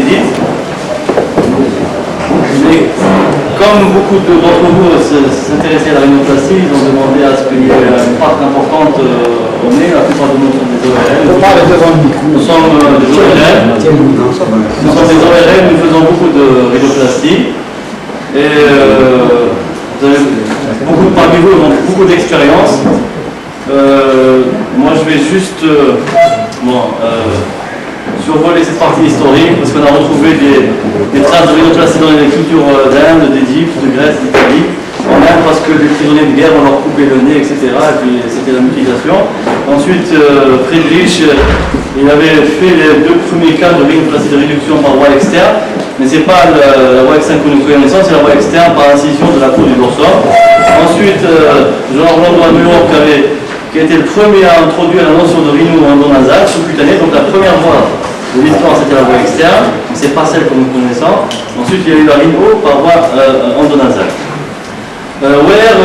Edith. Mais comme beaucoup d'entre vous s'intéressaient à la rhinoplastie, ils ont demandé à ce qu'il y ait une part importante au nez. La plupart de nous sont des ORL. Nous sommes des ORL. Nous sommes des ORL, nous faisons beaucoup de rhinoplastie. Et beaucoup parmi vous ont beaucoup d'expérience. Moi, je vais juste survoler cette partie historique parce qu'on a retrouvé des traces de rhinoplastie dans les cultures d'Inde, d'Égypte, de Grèce, d'Italie. En Inde, parce que les prisonniers de guerre, on leur coupait le nez, etc. Et puis c'était la mutilation. Ensuite, Friedrich, il avait fait les 2 premiers cas de rhinoplastie de réduction par voie externe. Mais ce n'est pas la voie externe que nous connaissons, c'est la voie externe par incision de la peau du dorsum. Ensuite, Jean-Roland de New York qui a été le premier à introduire la notion de rhino-endonasal sous-cutané. Donc la première voie de l'histoire, c'était la voie externe, c'est pas celle que nous connaissons. Ensuite, il y a eu la rhino par voie endonasale. Wehr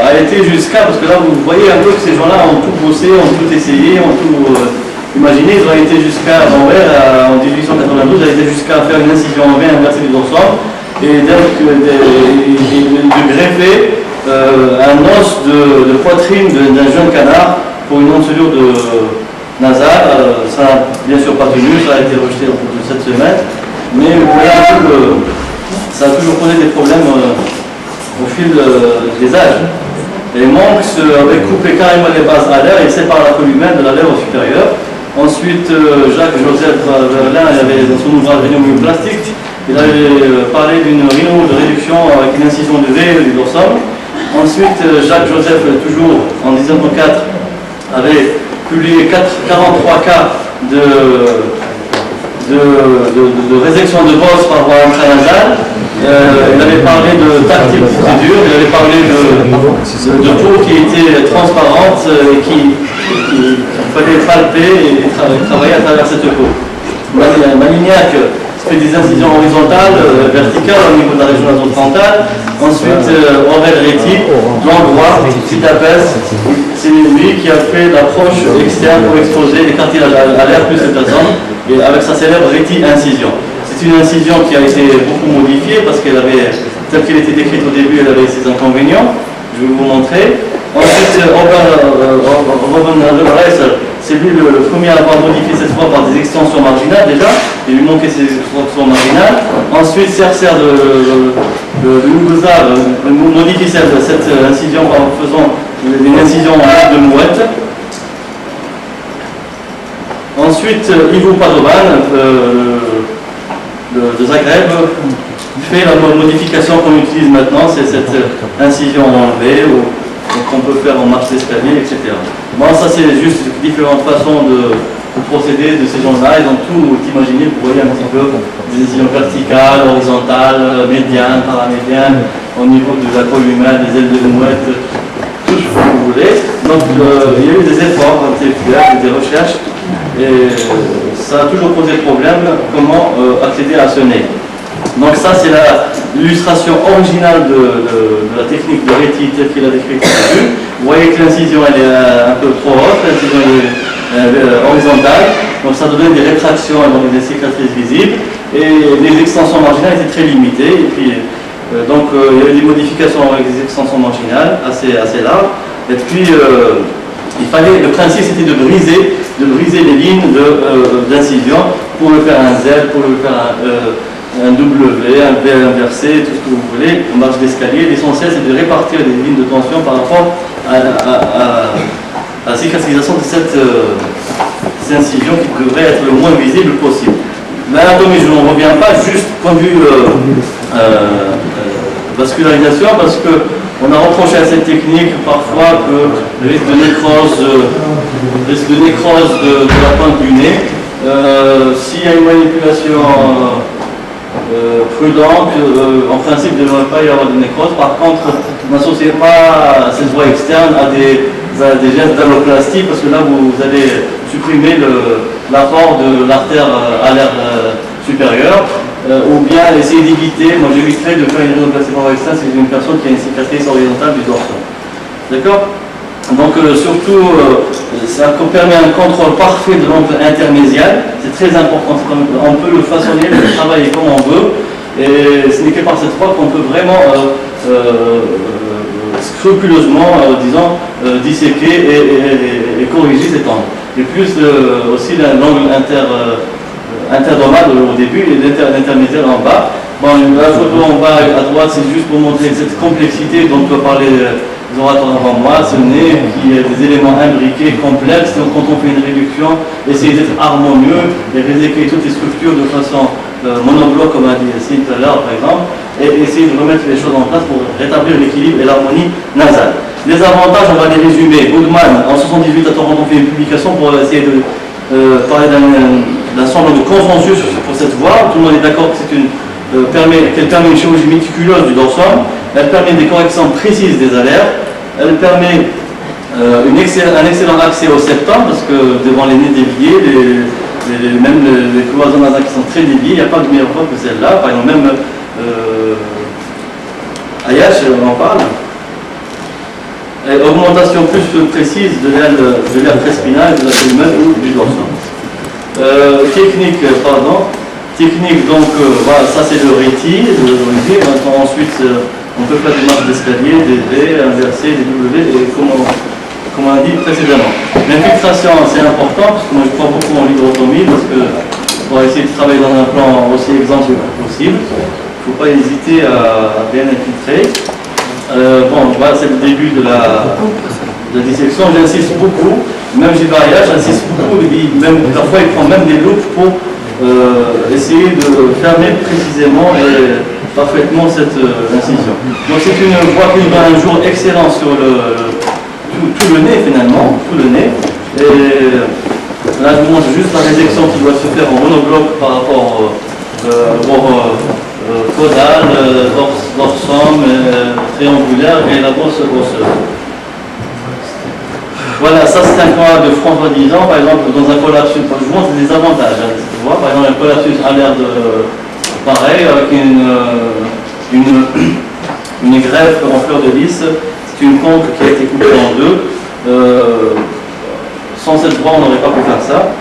a été jusqu'à, parce que là vous voyez un peu que ces gens-là ont tout bossé, ont tout essayé, ont tout imaginé. Ils ont été jusqu'à, Wehr en 1892, a été jusqu'à faire une incision en V inversée du dorsum et de greffer un os de poitrine d'un jeune canard pour une encelure nasale. Ça n'a bien sûr pas tenu, ça a été rejeté au bout de 7 semaines, mais vous voyez un peu que ça a toujours posé des problèmes au fil des âges. Et Monks avait coupé carrément les bases alaires et sépare la colonne humaine de l'alaire au supérieur. Ensuite, Jacques-Joseph Verlin avait dans son ouvrage Rhinomyoplastique, il avait parlé d'une rhino de réduction avec une incision de V du dorsum. Ensuite, Jacques-Joseph, toujours en 1904, avait publié 43 cas de résection de bosse par voie intranasale. Il avait parlé de tactile procédure, il avait parlé de peau qui était transparente et qu'il fallait palper et travailler à travers cette peau. Malignac fait des incisions horizontales, verticales au niveau de la région nasofrontale. Ensuite, Aurel Réti, l'endroit, Citapès, c'est lui qui a fait l'approche externe pour exposer les cartilages alaires plus cette zone, et avec sa célèbre Réti-incision. C'est une incision qui a été beaucoup modifiée parce qu'elle avait, telle qu'elle était décrite au début, elle avait ses inconvénients. Je vais vous montrer. Ensuite, Robin Reiser, c'est lui le premier à avoir modifié cette fois par des extensions marginales déjà. Il lui manquait ces extensions marginales. Ensuite, Cercer de Lougoza modifie cette incision en faisant une incision en de mouette. Ensuite, Ivo Padovan de Zagreb fait la modification qu'on utilise maintenant, c'est cette incision enlevée qu'on peut faire en marche d'escalier, etc. Bon, ça c'est juste différentes façons de procéder de ces gens-là. Ils ont tout imaginé, vous voyez un petit peu, des incisions verticales, horizontales, médianes, paramédianes, au niveau de la colonne humaine, des ailes de mouette, tout ce que vous voulez. Donc il y a eu des efforts intellectuels, des recherches, et ça a toujours posé problème, comment accéder à ce nez. Donc ça c'est l'illustration originale de la technique de Réti telle qu'il a décrite au début. Vous voyez que l'incision elle est un peu trop haute, l'incision est horizontale, donc ça donne des rétractions et donc des cicatrices visibles, et les extensions marginales étaient très limitées, et puis donc il y avait des modifications avec des extensions marginales assez larges, et puis le principe c'était de briser les lignes d'incision pour le faire un Z, pour le faire un W, un V inversé, tout ce que vous voulez, en marche d'escalier. L'essentiel c'est de répartir les lignes de tension par rapport à la cicatrisation de cette incision qui devrait être le moins visible possible. L'anatomie, je n'en reviens pas, juste point de vue vascularisation, parce qu'on a reproché à cette technique parfois que le risque de nécrose de la pointe du nez, s'il y a une manipulation prudente, en principe il ne devrait pas y avoir de nécrose. Par contre, n'associez pas cette voie externe à des gestes d'alloplastie, parce que là vous allez supprimer l'apport de l'artère alaire supérieure, ou bien essayer d'éviter. Moi j'éviterais de faire une rhinoplastie par voie externe si j'ai une personne qui a une cicatrice horizontale du dorsum. D'accord? Donc surtout ça permet un contrôle parfait de l'angle intermédiaire. C'est très important. On peut le façonner, le travailler comme on veut. Et ce n'est que par cette voie qu'on peut vraiment scrupuleusement, disons, disséquer et corriger cet angle. Et plus aussi l'angle interdomal au début et l'intermédiaire en bas. Bon, la photo en bas à droite, c'est juste pour montrer cette complexité dont doit parler les orateurs avant moi. Ce n'est qui est des éléments imbriqués, complexes. Donc, quand on fait une réduction, essayer d'être harmonieux et réécrire toutes les structures de façon monobloc, comme a dit Céline tout à l'heure, par exemple, et essayer de remettre les choses en place pour rétablir l'équilibre et l'harmonie nasale. Les avantages, on va les résumer. Goodman, en 78 à Toronto, on fait une publication pour essayer de parler d'un semblant de consensus pour cette voie. Tout le monde est d'accord que qu'elle permet une chirurgie méticuleuse du dorsum, elle permet des corrections précises des alertes, elle permet un excellent accès au septum, parce que devant les nez déviés, même les cloisons nasales qui sont très déviées, il n'y a pas de meilleure voie que celle-là. Par exemple, même Ayash, on en parle. Et augmentation plus précise de l'aire prespinale, de l'abdomen ou du dorsum. Technique, donc voilà, ça c'est le réti. Maintenant, ensuite, on peut faire des marches d'escalier, des V, inversés, des W, et comme on a dit précédemment. L'infiltration, c'est important, parce que moi je crois beaucoup en l'hydrotomie, parce que pour essayer de travailler dans un plan aussi exemplaire que possible, il ne faut pas hésiter à bien infiltrer. Bon, voilà, c'est le début de la dissection. J'insiste beaucoup, même Gilbert, j'insiste beaucoup, parfois il prend même des loupes pour essayer de fermer précisément et parfaitement cette incision. Donc c'est une voie qui donne un jour excellent sur tout le nez finalement, tout le nez. Et là je vous montre juste la résection qui doit se faire en monobloc par rapport au caudal, dorsum, triangulaire et la brosse osseuse. Voilà, ça c'est un cas de François Disan, par exemple, dans un collapsus. Je vous montre des avantages. Hein, par exemple, un collapsus a l'air de pareil, avec une greffe en fleur de lys. C'est une conque qui a été coupée en deux. Sans cette voie, on n'aurait pas pu faire ça.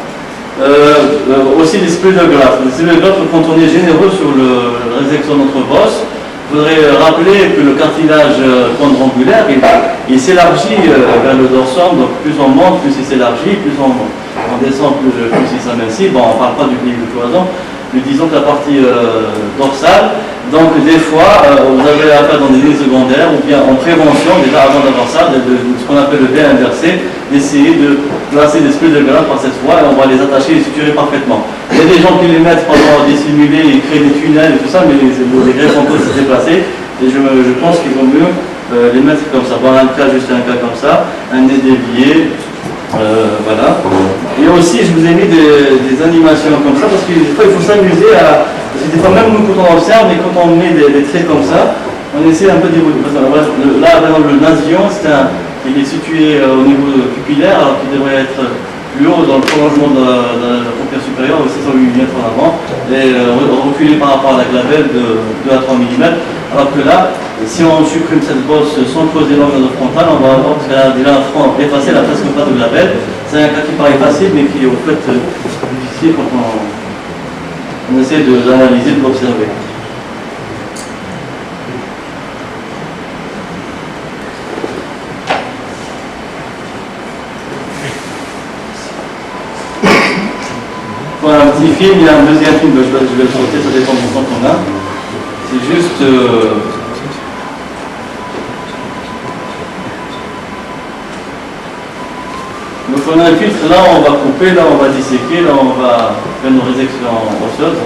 Aussi les splenographes. Les splenographes, quand on est généreux sur la résection de notre bosse, il faudrait rappeler que le cartilage quadrangulaire, il s'élargit vers le dorsum, donc plus on monte, plus il s'élargit, plus on descend, plus il s'amincit. Bon, on ne parle pas du pli de cloison, mais disons que la partie dorsale, donc des fois, vous avez affaire dans des lignes secondaires, ou bien en prévention, déjà avant d'avoir ça, de ce qu'on appelle le V inversé, d'essayer de placer des splenographes par cette voie, et on va les attacher et les suturer parfaitement. Il y a des gens qui les mettent pendant dissimuler, ils créent des tunnels et tout ça, mais les greffes ont tous se déplacer, et je pense qu'il vaut mieux les mettre comme ça. Bon, juste un cas comme ça, un nez dévié, voilà. Et aussi, je vous ai mis des animations comme ça, parce que des fois, il faut s'amuser à... Parce que des fois, même nous, quand on observe, et quand on met des traits comme ça, on essaie un peu d'évoluer. Là, par exemple, le nasion, il est situé au niveau pupillaire, alors qu'il devrait être plus haut dans le prolongement de la paupière supérieure, aussi 108 mm en avant, et reculé par rapport à la glavelle de 2 à 3 mm. Alors que là, si on supprime cette bosse sans creuser l'angle frontal, on va avoir, parce qu'elle a déjà un front effacé, elle n'a presque pas de glavelle. C'est un cas qui paraît facile, mais qui est au fait difficile quand on essaie d'analyser, de l'observer. Voilà un petit film, il y a un deuxième film, je vais le sauter, ça dépend du temps qu'on a. C'est juste... Donc on a un filtre, là on va couper, là on va disséquer, là on va faire nos résections osseuses.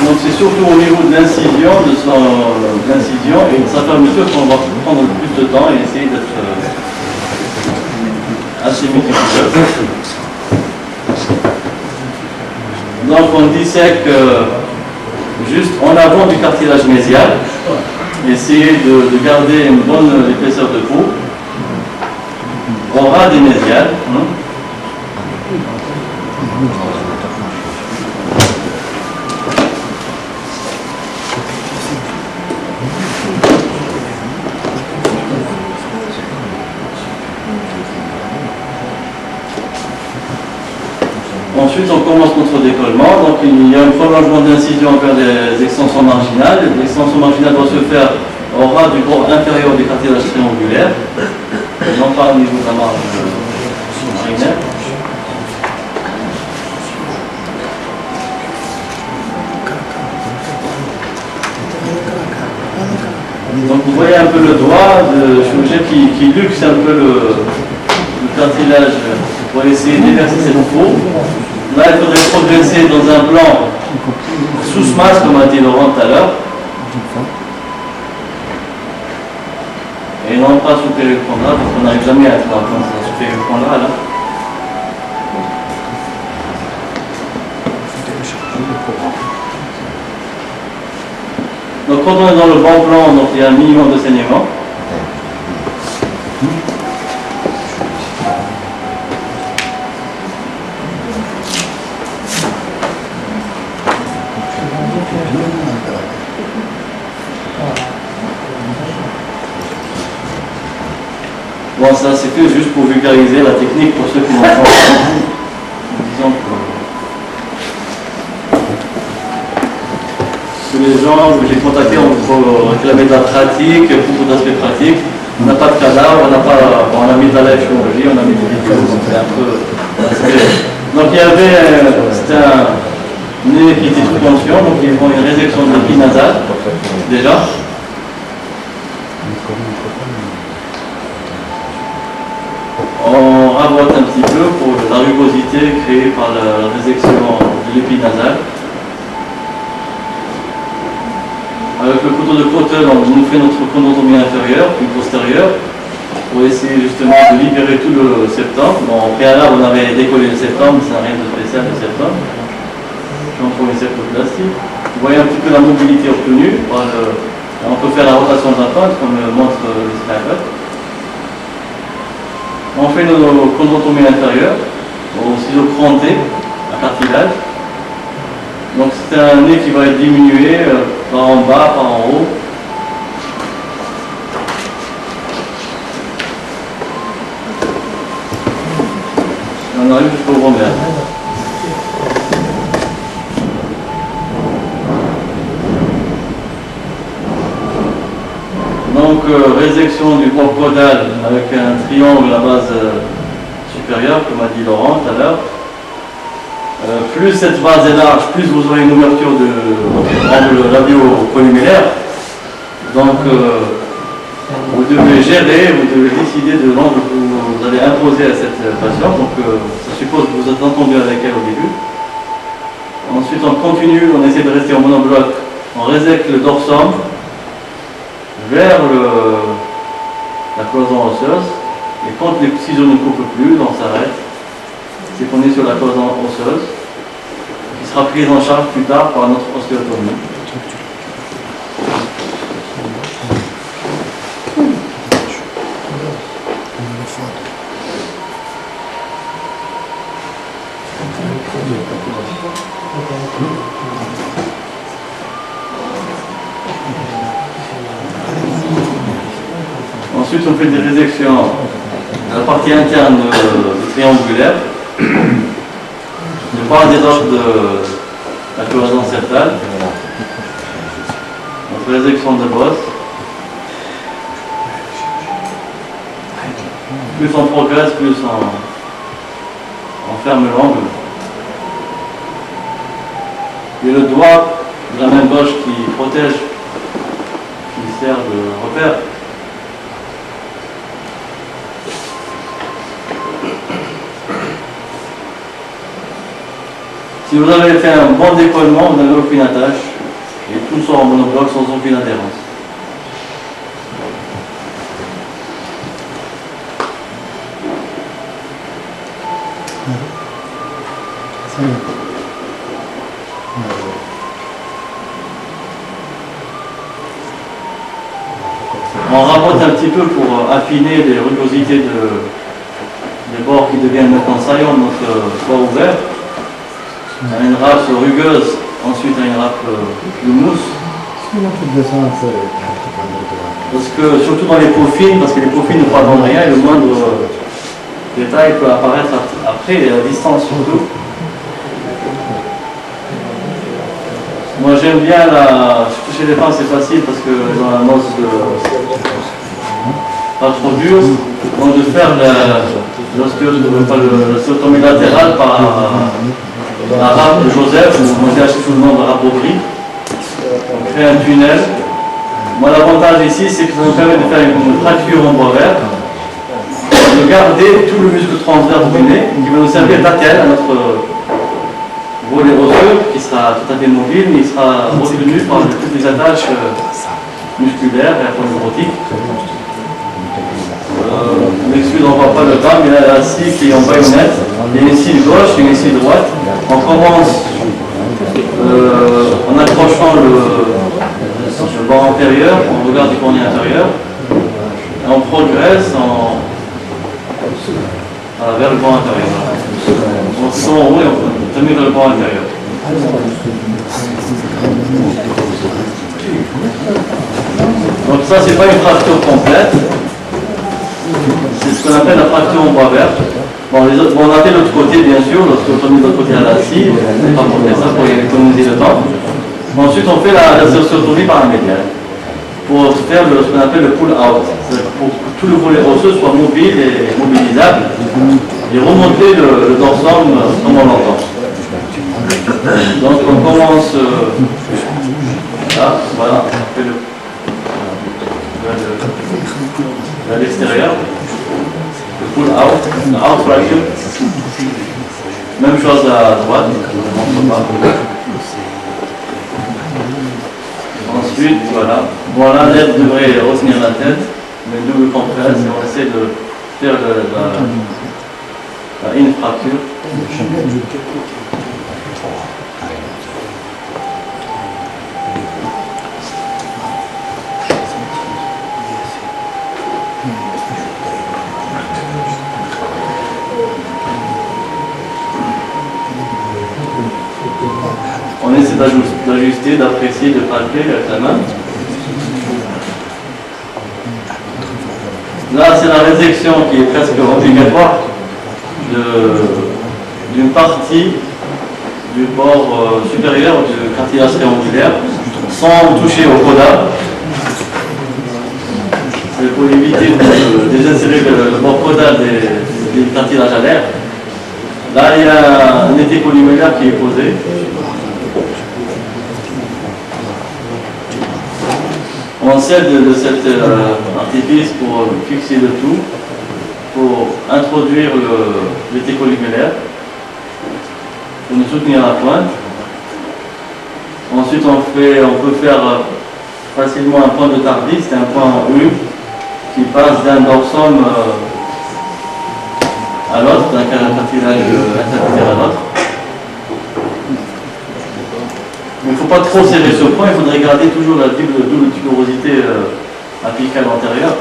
Donc c'est surtout au niveau de l'incision, et de sa fermeture qu'on va prendre le plus de temps et essayer d'être assez méticuleux. Donc on dissèque juste en avant du cartilage mésial, essayer de garder une bonne épaisseur de peau, au ras des mésiales. Ensuite, on commence notre décollement. Donc, il y a un prolongement d'incision vers les extensions marginales. L'extension marginale doit se faire au ras du bord inférieur du cartilage triangulaire, et non pas au niveau de la marge marginaire. Donc, vous voyez un peu le doigt de chirurgien qui luxe un peu le cartilage pour essayer d'éverser cette peau. Là, il faudrait progresser dans un plan sous masse, comme a dit Laurent tout à l'heure, et non pas sous périchondral, parce qu'on n'arrive jamais à être là, comme ça, sous périchondral. Là. Donc, quand on est dans le bon plan, donc, il y a un minimum de saignement. Bon, ça c'était juste pour vulgariser la technique pour ceux qui n'ont pas. Disons que les gens que j'ai contactés ont réclamé de la pratique, beaucoup d'aspects pratiques. On n'a pas de cadavre, on a mis de la chirurgie, on a mis des vidéos, donc c'est un peu. Donc il y avait, c'était un nez qui était sous tension, donc ils font une résection de l'épi nasal, déjà. On rabote un petit peu pour la rugosité créée par la résection de l'épi nasal. Avec le couteau de Crotel, on nous fait notre condotomie inférieure puis postérieure pour essayer justement de libérer tout le septum. Bon, au préalable, on avait décollé le septum, mais ça n'a rien de spécial le septum. On prend une septoplastie. Vous voyez un petit peu la mobilité obtenue. On peut faire la rotation de la pâte, comme le montre le slide. On fait nos chondrotomies inférieures au ciseau cranté, à cartilage. Donc c'est un nez qui va être diminué par en bas, par en haut. Et on arrive jusqu'au grand nerf. Donc résection du corps caudal avec un triangle à base supérieure, comme a dit Laurent tout à l'heure. Plus cette base est large, plus vous aurez une ouverture de l'angle labio-columelaire. Donc vous devez gérer, vous devez décider de l'angle que vous allez imposer à cette patiente. Donc ça suppose que vous êtes entendu avec elle au début. Ensuite on continue, on essaie de rester en monobloc, on résèque le dorsum vers la cloison osseuse, et quand les ciseaux ne coupent plus, on s'arrête. C'est qu'on est sur la cloison osseuse, qui sera prise en charge plus tard par notre ostéotomie. Ensuite, on fait des résections de la partie interne du triangulaire, de part et d'autre de la cloison septale, notre résection de bosse. Plus on progresse, plus on ferme l'angle. Et le doigt de la main gauche qui protège, qui sert de repère. Si vous avez fait un bon décollement, vous n'avez aucune attache et tout sort en monobloc sans aucune adhérence. On rabote un petit peu pour affiner les rugosités des bords qui deviennent maintenant saillants de notre corps ouvert. On a une râpe rugueuse, ensuite on a une râpe de mousse. Parce que, surtout dans les peaux fines, parce que les peaux fines ne pardonnent rien et le moindre détail peut apparaître après, et à distance surtout. Moi j'aime bien chez les femmes c'est facile parce que dans la noce pas trop dur. Donc de faire l'ostéotomie latérale par la rame de Joseph, moi j'ai acheté sous le nom de rame Aubry. On crée un tunnel. Moi l'avantage ici c'est que ça nous permet de faire une fracture en bois vert, de garder tout le muscle transverse ruiné qui va nous servir d'attelle à notre volet osseux qui sera tout à fait mobile, mais il sera retenu par toutes les attaches musculaires et aponeurotiques. L'excuse, on ne voit pas le temps, mais là, la scie qui est en baïonnette, il y a une scie de gauche et une scie de droite. On commence en accrochant le bord antérieur, on regarde du cornet intérieur, et on progresse vers le bord intérieur. On se en haut et on termine vers le bord intérieur. Donc ça, c'est pas une fracture complète. C'est ce qu'on appelle la fracture en bois vert. Bon, on a fait l'autre côté, bien sûr, l'ostéotomie de l'autre côté à la scie, on n'a pas montré ça pour économiser le temps. Ensuite, on fait la ostéotomie par la médiane pour faire ce qu'on appelle le pull-out, pour que tout le volet osseux soit mobile et mobilisable et remonter le dorsum comme on l'entend. Donc, on commence là, voilà, on fait à l'extérieur, le pull out, out fracture. Même chose à droite, je ne montre pas. Ensuite, voilà, l'aide devrait retenir la tête, mais double compresse et on essaie de faire la in fracture. On essaie d'ajuster, d'apprécier, de palper avec la main. Là, c'est la résection qui est presque obligatoire d'une partie du bord supérieur du cartilage triangulaire sans toucher au caudal. C'est pour éviter de désinsérer le bord caudal des cartilages alaires. Là, il y a un été polymérique qui est posé. On s'aide de cet artifice pour fixer le tout, pour introduire l'été columelaire, pour nous soutenir la pointe. Ensuite, on peut faire facilement un point de Tardis, c'est un point en U qui passe d'un dorsum à l'autre, d'un cartilage intermédiaire à l'autre. Il ne faut pas trop serrer ce point, il faudrait garder toujours la double tuberosité apicale antérieure.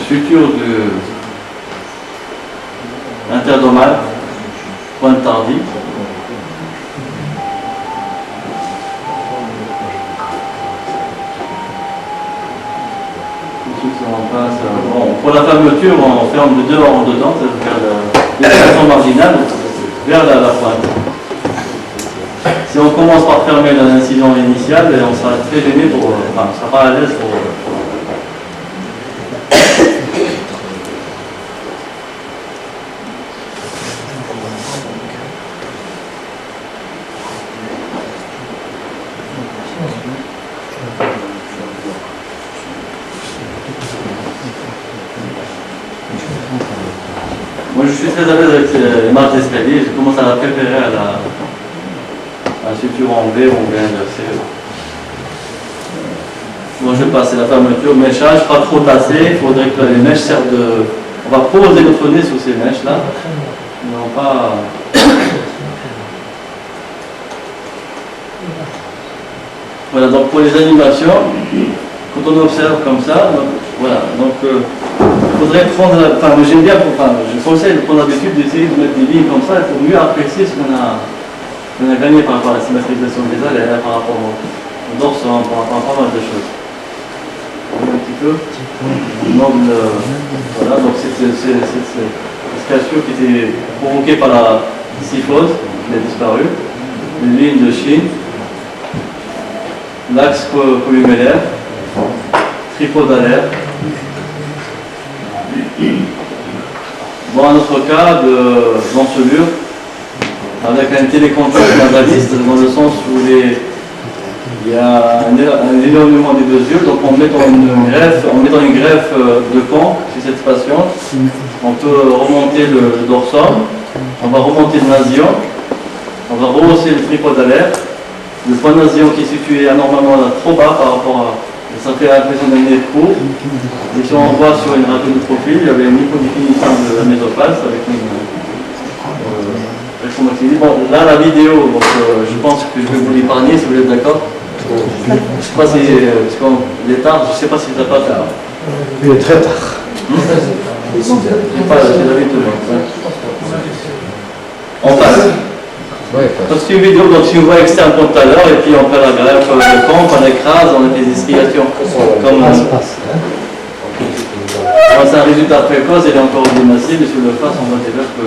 Suture interdomale, pointe tardive. Pour la fermeture, on ferme de dehors en dedans, c'est-à-dire la façon marginale vers la pointe. Si on commence par fermer l'incision initiale, on sera très gêné on sera pas à l'aise pour. Moi je suis très à l'aise avec les marches d'escalier, je commence à la préférer à la suture en V ou en V inversé. Moi je passe la fermeture, méchage, pas trop tassé, il faudrait que les mèches servent de. On va poser notre nez sur ces mèches là, non pas. Voilà, donc pour les animations, quand on observe comme ça, donc, voilà, donc il faudrait prendre, enfin j'aime bien, je conseille de prendre l'habitude d'essayer de mettre des lignes comme ça pour mieux apprécier ce qu'on a gagné par rapport à la symétrisation des ailes, par rapport au dorsum, par rapport à pas mal de choses. Un petit peu. Donc, voilà, donc c'est cette cassure qui était provoquée par la syphose, qui a disparu, une ligne de Chine, l'axe columellaire, tripodalaire. Bon, un autre cas d'encelure avec un télécontour nasaliste, dans le sens où il y a un éloignement des deux yeux, donc en mettant une greffe de conque sur cette patiente, on peut remonter le dorsum, on va remonter le nasion, on va rehausser le tripodalaire, le point nasion qui est situé anormalement là, trop bas par rapport à... Ça fait l'impression d'un nez court. Et si on voit sur une radio de profil, il y avait une hypodéfinition de la mésopace avec une bon, là la vidéo, donc, je pense que je vais vous l'épargner si vous êtes d'accord. Je ne sais pas si il est tard, je ne sais pas si ça passe tard. Il est très tard. C'est la vidéo. On passe. Donc c'est une vidéo, donc si on voit externe comme tout à l'heure, et puis on fait la greffe de pompe, on écrase, on a des esquillations. Comme c'est un résultat précoce, il est encore démassé, mais sur le face, on voit déjà que...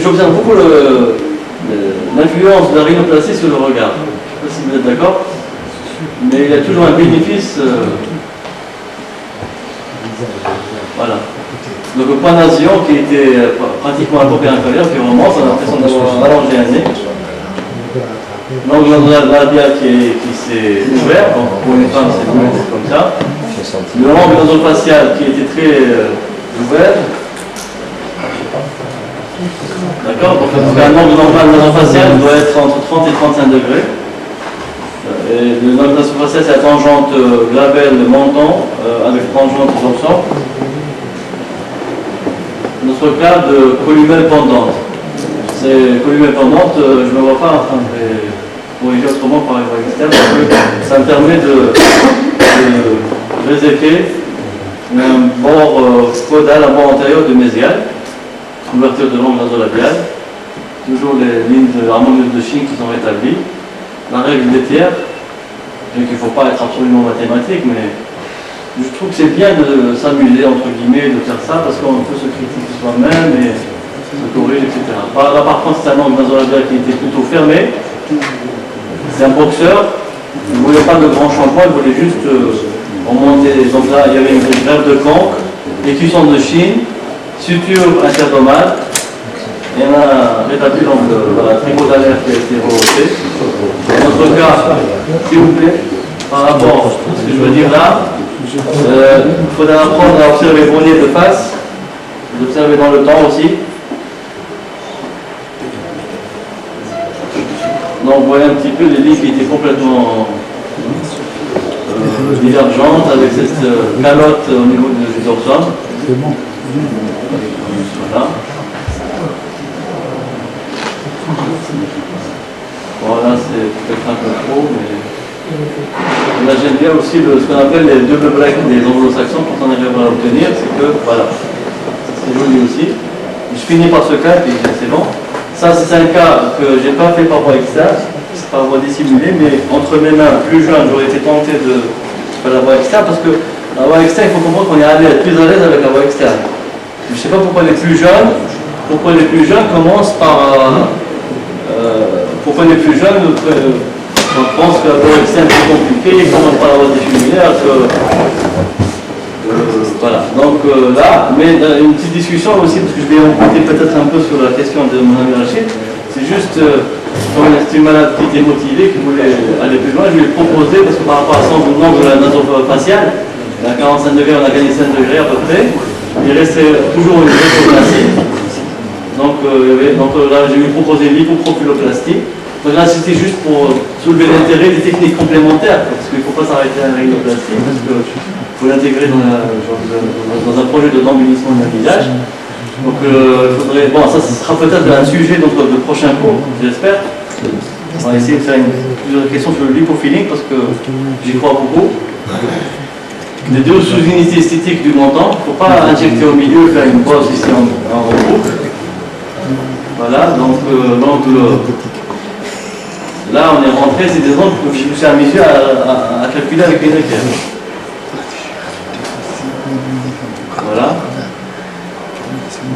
J'observe beaucoup l'influence de la rhinoplastie sur le regard. Je ne sais pas si vous êtes d'accord, mais il y a toujours un bénéfice. Voilà. Donc le point nasion qui était pratiquement à la paupière inférieure, qui remonte, on a l'impression d'avoir allongé un nez. L'angle labial qui s'est ouvert, donc pour une femme c'est comme ça. Le angle nasofacial qui était très ouvert. D'accord. Donc un angle normal nasofacial doit être entre 30 et 35 degrés. Et le angle nasofacial c'est la tangente glabelle menton avec tangente dorsum. Notre cas de columelle pendante. C'est columelle pendante, je ne me vois pas en train de corriger autrement par les voies externes, parce que ça me permet de réséquer un bord caudal, un bord antérieur de mésial, ouverture de l'angle nasolabial, toujours les lignes harmonieuses de Chine qui sont rétablies, la règle des tiers, donc il ne faut pas être absolument mathématique, mais je trouve que c'est bien de s'amuser, entre guillemets, de faire ça, parce qu'on peut se critiquer soi-même et se corriger, etc. Là, par contre, c'est un angle nasolabial qui était plutôt fermé. C'est un boxeur. Il ne voulait pas de grands changements, il voulait juste remonter. Donc là, il y avait une greffe de conque, écusson de Chine, suture interdomale, et on a rétabli la tripodalaire qui a été rehaussée. Dans notre cas, s'il vous plaît, par rapport à ce que je veux dire là, il faudra apprendre à observer vos nez de face, d'observer dans le temps aussi. Donc vous voyez un petit peu les lignes qui étaient complètement divergentes avec cette calotte au niveau du dorsum. Voilà. Voilà, c'est peut-être un peu trop, mais... Là j'aime bien aussi ce qu'on appelle les double breaks des anglo-saxons quand on arrive à l'obtenir, c'est que voilà, c'est joli aussi. Je finis par ce cas, puis c'est bon. Ça c'est un cas que j'ai pas fait par voie externe, c'est par voie dissimulée, mais entre mes mains plus jeunes, j'aurais été tenté de faire la voie externe, parce que la voie externe, il faut comprendre qu'on est allé être plus à l'aise avec la voie externe. Je ne sais pas pourquoi les plus jeunes commencent par... pourquoi les plus jeunes... on pense que la voie externe est compliquée, qu'on ne pas la voie dissimulaire, voilà. Donc là, mais une petite discussion aussi, parce que je vais emporter peut-être un peu sur la question de mon ami Rachid, c'est juste, comme c'est une malade qui était motivée, qui voulait aller plus loin, je lui ai proposé, parce que par rapport à son angle de la nasofaciale, à 45 degrés, on a gagné 5 degrés à peu près, il restait toujours une rhinoplastie. Donc là, je lui ai proposé l'hypoprofiloplastie. Donc là, c'était juste pour soulever l'intérêt des techniques complémentaires, parce qu'il ne faut pas s'arrêter à la rhinoplastie, parce qu'il faut l'intégrer dans un projet d'embellissement d'un visage. Donc il faudrait... Bon, ça sera peut-être un sujet de prochain cours, j'espère. On va essayer de faire plusieurs questions sur le lipofilling parce que j'y crois beaucoup. Les deux sous-unités esthétiques du montant, il ne faut pas injecter au milieu, faire une pause ici en reboucle. Voilà, donc là on est rentré, c'est des ondes que je me suis amusé à calculer avec les équerres. Voilà.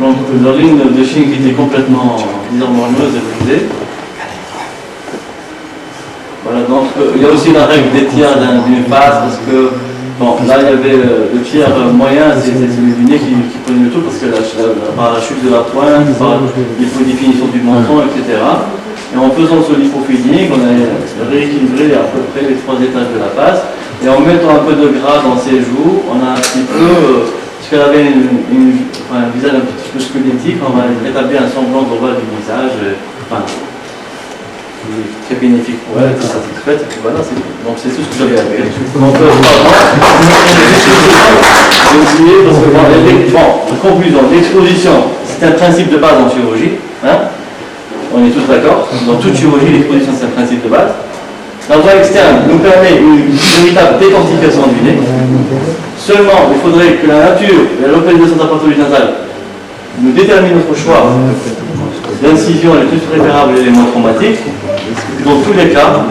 Donc la ligne de Chine qui était complètement désharmonieuse et brisée. Voilà, donc il y a aussi la règle des tiers d'une phase parce que bon, là il y avait le tiers moyen, c'était celui du nez qui prenait le tout parce que par la chute de la pointe, par l'hypodéfinition du menton, etc. Et en faisant ce lipofilling, on a rééquilibré à peu près les 3 étages de la face. Et en mettant un peu de gras dans ses joues, on a un petit peu, parce qu'elle avait un visage un petit peu squelettique, on va rétablir un semblant global du visage. Enfin, très bénéfique pour elle, très satisfaite. Et puis voilà, donc c'est tout ce que j'avais à dire. Donc, j'ai oublié parce que bon, en conclusion, l'exposition, c'est un principe de base en chirurgie. Hein? On est tous d'accord. Dans toute chirurgie, l'exposition, c'est un principe de base. La voie externe nous permet une véritable déquantification du nez. Seulement, il faudrait que la nature et la localisation de la pathologie nasale nous détermine notre choix d'incision les plus préférables à l'élément traumatique. Dans tous les cas,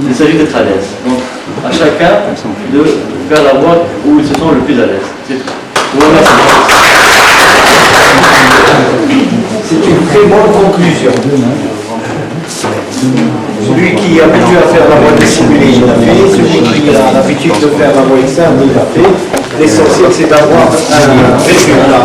il s'agit d'être à l'aise. Donc, à chacun de faire la voie où ils se sent le plus à l'aise. C'est tout. Je vous remercie. C'est une très bonne conclusion. Celui qui est habitué à faire la voie dissimulée, il l'a fait. Celui qui a l'habitude de faire la voie externe, il l'a fait. L'essentiel, c'est d'avoir un résultat.